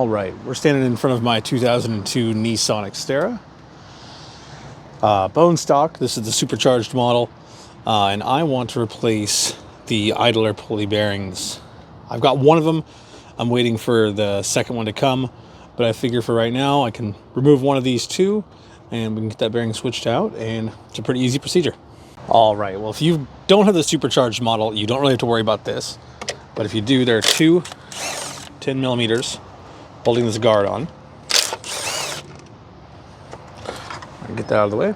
All right, we're standing in front of my 2002 Nissan Xterra. Bone stock, this is the supercharged model, and I want to replace the idler pulley bearings. I've got one of them. I'm waiting for the second one to come, but I figure for right now I can remove one of these two and we can get that bearing switched out, and it's a pretty easy procedure. All right, well, if you don't have the supercharged model, you don't really have to worry about this. But if you do, there are two 10 millimeters holding this guard on. Get that out of the way.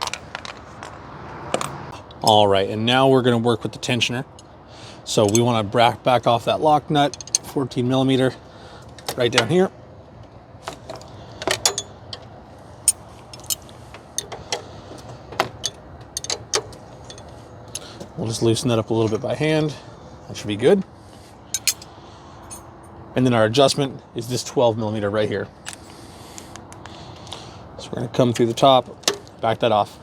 All right, and now we're going to work with the tensioner. So we want to back off that lock nut, 14 millimeter, right down here. We'll just loosen that up a little bit by hand. That should be good. And then our adjustment is this 12 millimeter right here. So we're going to come through the top, back that off.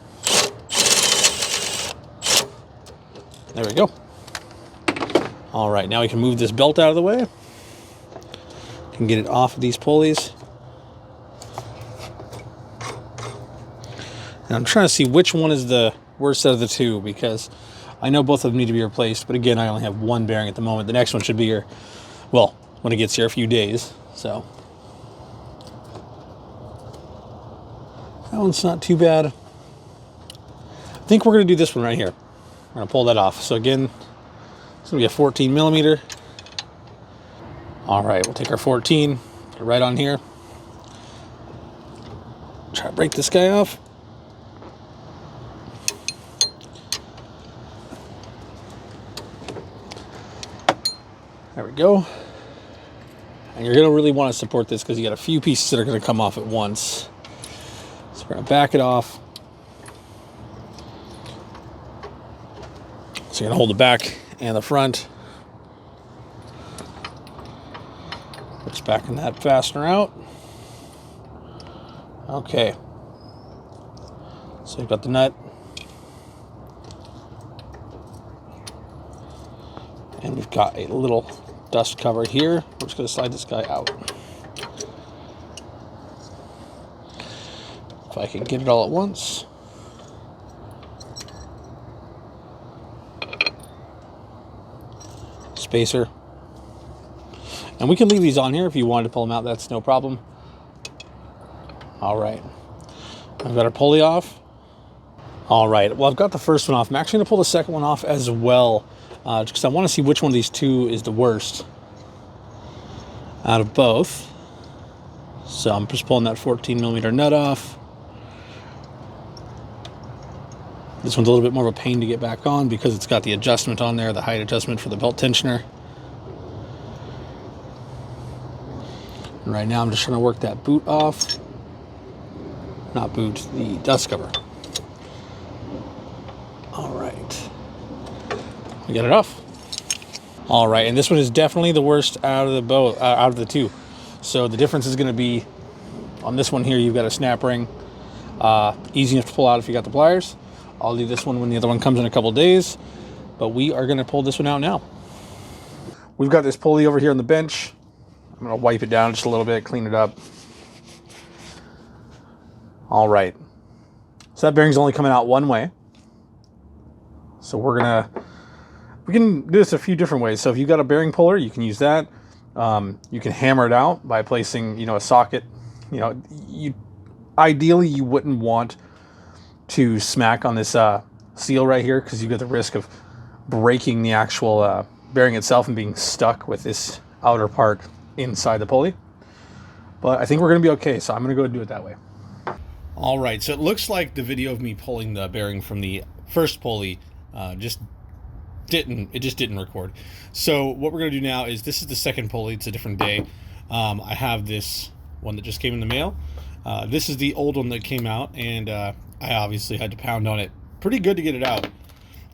There we go. All right, now we can move this belt out of the way. You can get it off of these pulleys. And I'm trying to see which one is the worst out of the two, because I know both of them need to be replaced, but again, I only have one bearing at the moment. The next one should be here, well, when it gets here, a few days. So that one's not too bad. I think we're going to do this one right here. We're going to pull that off. So again, it's going to be a 14 millimeter. All right, we'll take our 14, put it right on here. Try to break this guy off. There we go. And you're going to really want to support this because you got a few pieces that are going to come off at once. So we're going to back it off. So you're going to hold the back and the front. Just backing that fastener out. Okay. So you've got the nut. And we've got a little dust cover here. We're just going to slide this guy out. If I can get it all at once. Spacer. And we can leave these on here if you wanted to pull them out. That's no problem. All right. I've got our pulley off. All right. Well, I've got the first one off. I'm actually going to pull the second one off as well, just because I want to see which one of these two is the worst out of both. So I'm just pulling that 14 millimeter nut off. This one's a little bit more of a pain to get back on because it's got the adjustment on there, the height adjustment for the belt tensioner. And right now I'm just trying to work that boot off. Not boot, the dust cover. All right. We get it off. All right, and this one is definitely the worst out of the two. So the difference is going to be on this one here. You've got a snap ring, easy enough to pull out if you got the pliers. I'll do this one when the other one comes in a couple days, but we are going to pull this one out now. We've got this pulley over here on the bench. I'm going to wipe it down just a little bit, clean it up. All right. So that bearing's only coming out one way. So we can do this a few different ways. So if you've got a bearing puller, you can use that. You can hammer it out by placing, a socket. Ideally you wouldn't want to smack on this seal right here because you get the risk of breaking the actual bearing itself and being stuck with this outer part inside the pulley. But I think we're going to be okay, so I'm going to go and do it that way. All right, so it looks like the video of me pulling the bearing from the first pulley just didn't record. So what we're going to do now is, this is the second pulley. It's a different day. I have this one that just came in the mail. This is the old one that came out, and I obviously had to pound on it pretty good to get it out.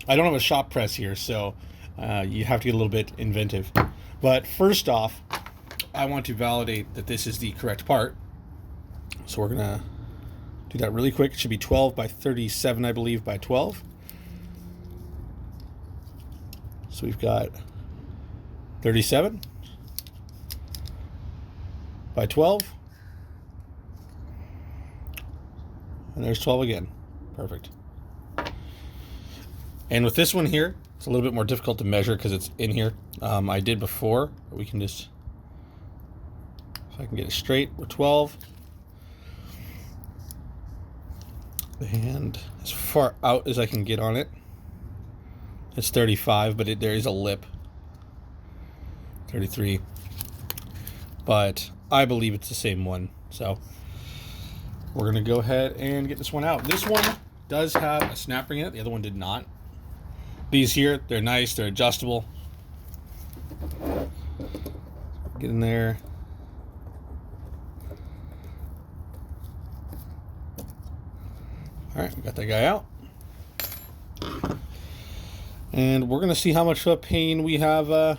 I don't have a shop press here, so you have to get a little bit inventive. But first off, I want to validate that this is the correct part. So we're going to do that really quick. It should be 12 by 37, I believe, by 12. So we've got 37. by 12. And there's 12 again. Perfect. And with this one here, it's a little bit more difficult to measure because it's in here. I did before. We can just, if I can get it straight, we're 12. And as far out as I can get on it, it's 35, but there is a lip. 33. But I believe it's the same one. So we're going to go ahead and get this one out. This one does have a snap ring in it. The other one did not. These here, they're nice. They're adjustable. Get in there. All right, we got that guy out. And we're going to see how much pain we have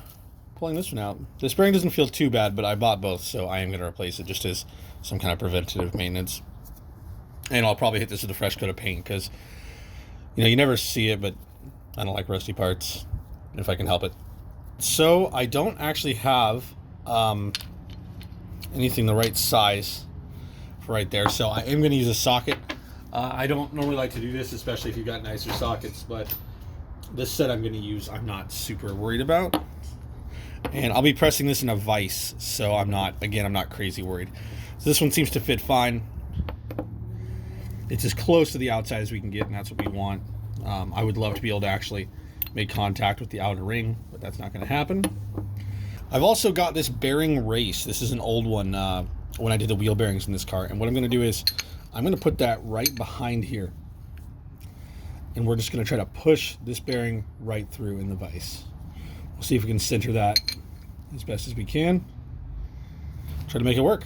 pulling this one out. This bearing doesn't feel too bad, but I bought both, so I am going to replace it just as some kind of preventative maintenance. And I'll probably hit this with a fresh coat of paint because, you know, you never see it, but I don't like rusty parts if I can help it. So I don't actually have anything the right size for right there, so I am going to use a socket. I don't normally like to do this, especially if you've got nicer sockets, but this set I'm going to use, I'm not super worried about. And I'll be pressing this in a vise, so I'm not crazy worried. So this one seems to fit fine. It's as close to the outside as we can get, and that's what we want. I would love to be able to actually make contact with the outer ring, but that's not going to happen. I've also got this bearing race. This is an old one when I did the wheel bearings in this car. And what I'm going to do is I'm going to put that right behind here. And we're just going to try to push this bearing right through in the vise. We'll see if we can center that as best as we can. Try to make it work.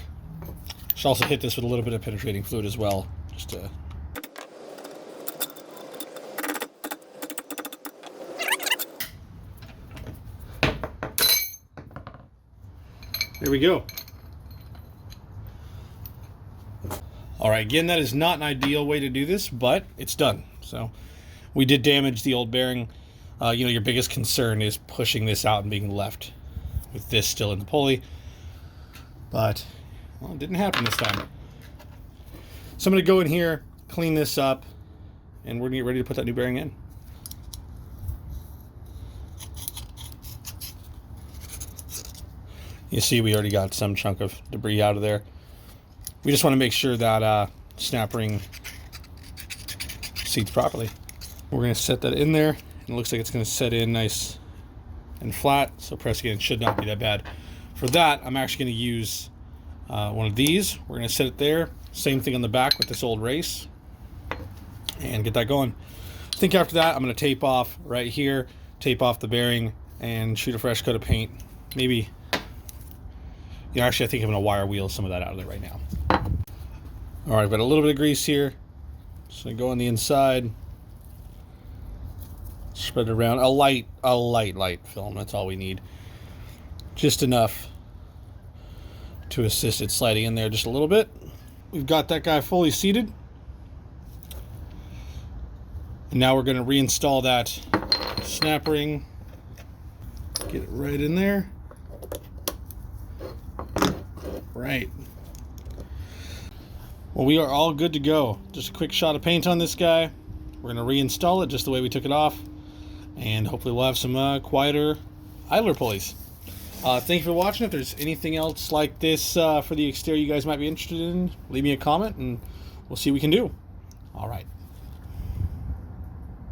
Should also hit this with a little bit of penetrating fluid as well, just to... There we go. All right, again, that is not an ideal way to do this, but it's done. So we did damage the old bearing. You know, your biggest concern is pushing this out and being left with this still in the pulley. But, well, it didn't happen this time. So I'm going to go in here, clean this up, and we're going to get ready to put that new bearing in. You see we already got some chunk of debris out of there. We just want to make sure that snap ring seats properly. We're going to set that in there. And it looks like it's going to set in nice and flat, so pressing it should not be that bad. For that, I'm actually going to use one of these. We're going to set it there. Same thing on the back with this old race. And get that going. I think after that, I'm going to tape off right here, tape off the bearing, and shoot a fresh coat of paint. Maybe... Yeah, actually, I think I'm going to wire wheel some of that out of there right now. All right, I've got a little bit of grease here. Just going to go on the inside. Spread it around. A light film. That's all we need. Just enough to assist it sliding in there just a little bit. We've got that guy fully seated. And now we're going to reinstall that snap ring. Get it right in there. Right. Well, we are all good to go. Just a quick shot of paint on this guy. We're going to reinstall it just the way we took it off. And hopefully we'll have some quieter idler pulleys. Thank you for watching. If there's anything else like this for the Xterra you guys might be interested in, leave me a comment and we'll see what we can do. All right.